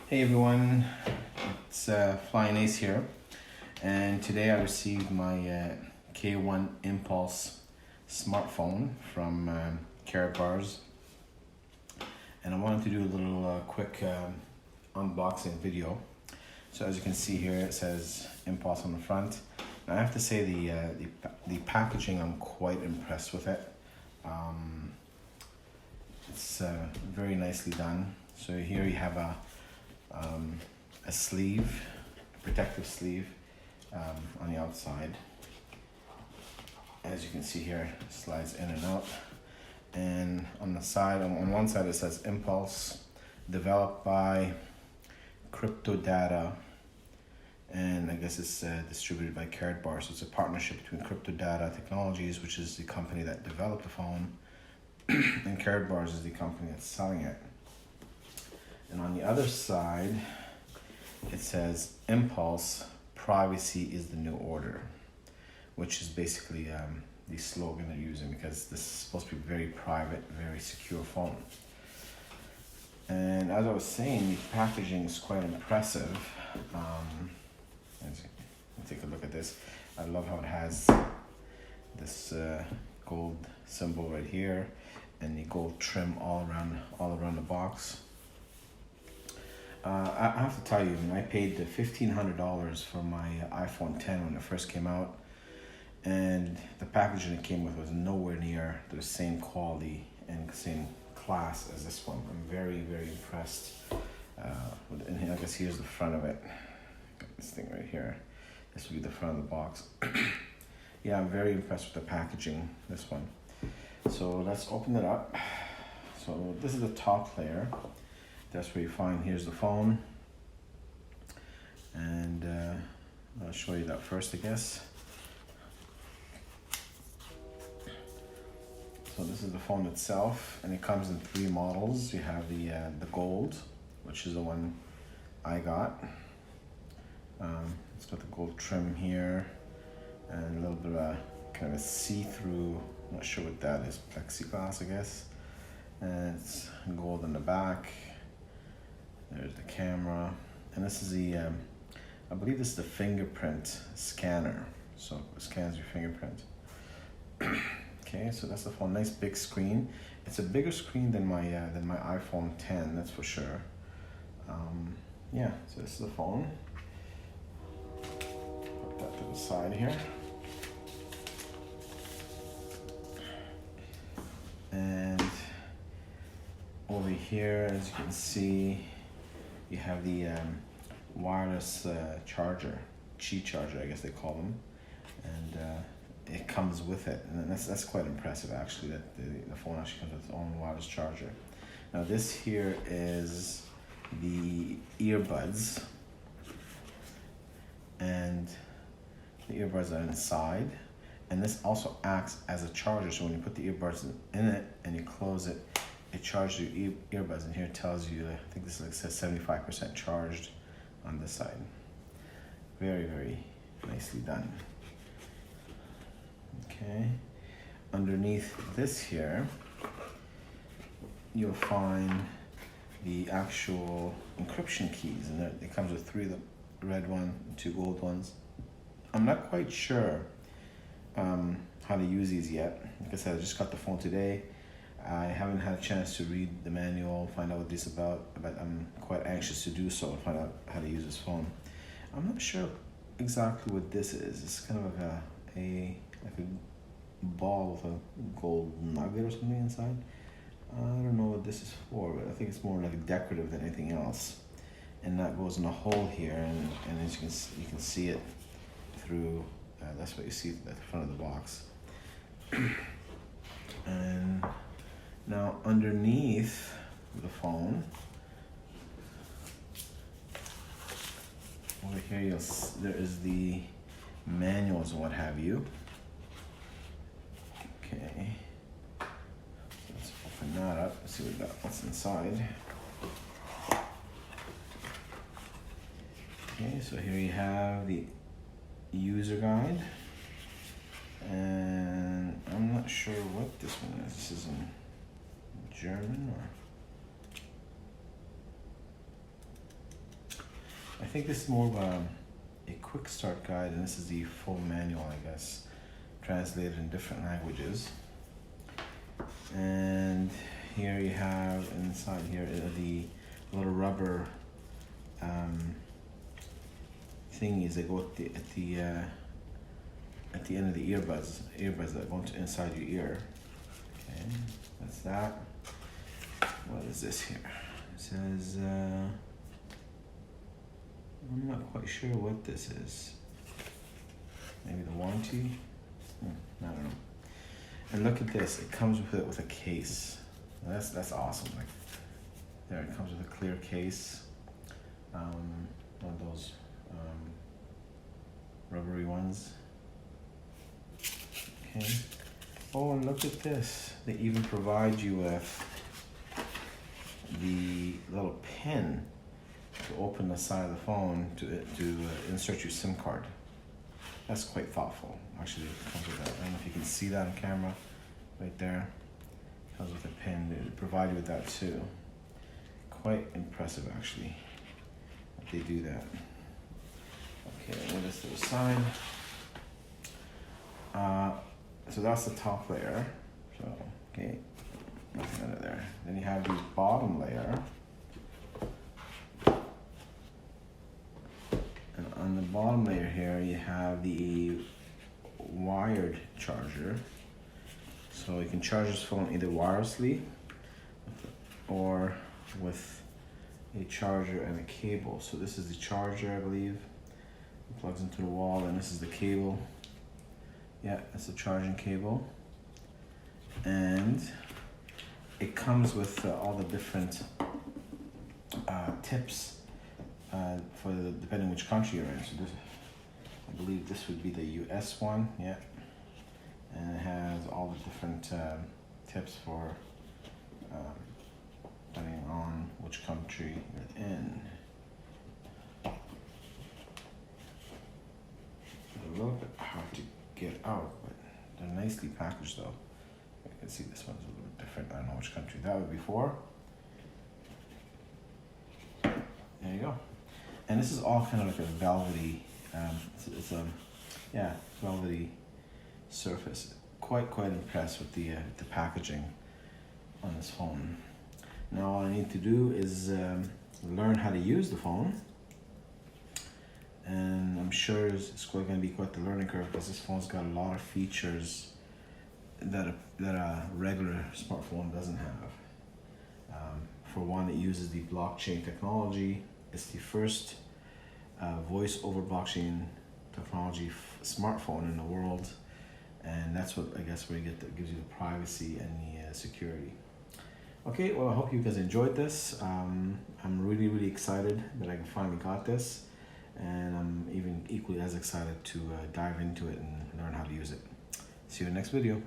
Hey everyone, it's Flying Ace here, and today I received my K1 Impulse smartphone from Karatbars, and I wanted to do a little quick unboxing video. So as you can see here, it says Impulse on the front. Now, I have to say the packaging, I'm quite impressed with it. It's very nicely done. So here you have a sleeve, a protective sleeve on the outside. As you can see here, it slides in and out. And on the side, on one side it says Impulse, developed by CryptoData, and I guess it's distributed by Karatbars. So it's a partnership between CryptoData Technologies, which is the company that developed the phone, and Karatbars is the company that's selling it. And on the other side, it says Impulse, privacy is the new order, which is basically the slogan they're using, because this is supposed to be very private, very secure phone. And as I was saying, the packaging is quite impressive. Take a look at this. I love how it has this gold symbol right here, and the gold trim all around the box. I have to tell you, I paid $1,500 for my iPhone 10 when it first came out, and the packaging it came with was nowhere near the same quality and same class as this one. I'm very, very impressed. And I guess here's the front of it. Got this thing right here. This would be the front of the box. Yeah, I'm very impressed with the packaging, this one. So let's open it up. So this is the top layer. That's where you find, here's the phone. And I'll show you that first, I guess. So this is the phone itself, and it comes in 3 models. You have the gold, which is the one I got. It's got the gold trim here, and a little bit of a kind of a see-through, not sure what that is, plexiglass, I guess. And it's gold in the back. There's the camera, and this is the, I believe this is the fingerprint scanner. So it scans your fingerprint. Okay, so that's the phone. Nice big screen. It's a bigger screen than my iPhone 10, that's for sure. Yeah, so this is the phone. Put that to the side here. And over here, as you can see, you have the wireless charger, Qi charger, I guess they call them, and it comes with it, and that's quite impressive actually, that the phone actually comes with its own wireless charger. Now this here is the earbuds, and the earbuds are inside, and this also acts as a charger. So when you put the earbuds in it and you close it, it charges your earbuds, and here it tells you, I think this says 75% charged on this side. Very, very nicely done. Okay, underneath this here, you'll find the actual encryption keys, and it comes with 3 of them, red one, 2 gold ones. I'm not quite sure how to use these yet. Like I said, I just got the phone today. I haven't had a chance to read the manual, find out what this is about, but I'm quite anxious to do so and find out how to use this phone. I'm not sure exactly what this is. It's kind of like a ball with a gold nugget or something inside. I don't know what this is for, but I think it's more like decorative than anything else. And that goes in a hole here, and as you can see it through. That's what you see at the front of the box. And now underneath the phone, over here there is the manuals and what have you. Okay, so let's open that up and see what's inside. Okay, so here you have the user guide, and I'm not sure what this one is. This is in German, or I think this is more of a quick start guide, and this is the full manual, I guess, translated in different languages. And here you have inside here the little rubber thingies that go at the end of the earbuds that go inside your ear. Okay, that's that. What is this here? It says I'm not quite sure what this is. Maybe the warranty? I don't know. And look at this, it comes with a case. That's awesome. Like, there, it comes with a clear case. One of those rubbery ones. Okay. Oh, and look at this. They even provide you with the little pin to open the side of the phone to insert your SIM card. That's quite thoughtful. Actually, it comes with that. I don't know if you can see that on camera, right there. It comes with a pin. They provide you with that too. Quite impressive, actually, that they do that. Okay, what is the side? So that's the top layer. So, okay, nothing under there. Then you have the bottom layer. And on the bottom layer here, you have the wired charger. So you can charge this phone either wirelessly or with a charger and a cable. So this is the charger, I believe. It plugs into the wall, and this is the cable. Yeah, it's the charging cable. And it comes with all the different tips for depending which country you're in. So this, I believe this would be the US one, yeah. And it has all the different tips for depending on which country you're in. A little bit hard to get out, but they're nicely packaged though. You can see this one's a little bit different. I don't know which country that would be for. There you go. And this is all kind of like a velvety, it's a velvety surface. Quite impressed with the packaging on this phone. Now all I need to do is learn how to use the phone, and I'm sure it's going to be quite the learning curve because this phone's got a lot of features that a regular smartphone doesn't have. For one, it uses the blockchain technology. It's the first voice over blockchain technology smartphone in the world, and that's what I guess where you get that gives you the privacy and the security. Okay, well, I hope you guys enjoyed this. I'm really excited that I finally got this, and I'm even equally as excited to dive into it and learn how to use it. See you in the next video.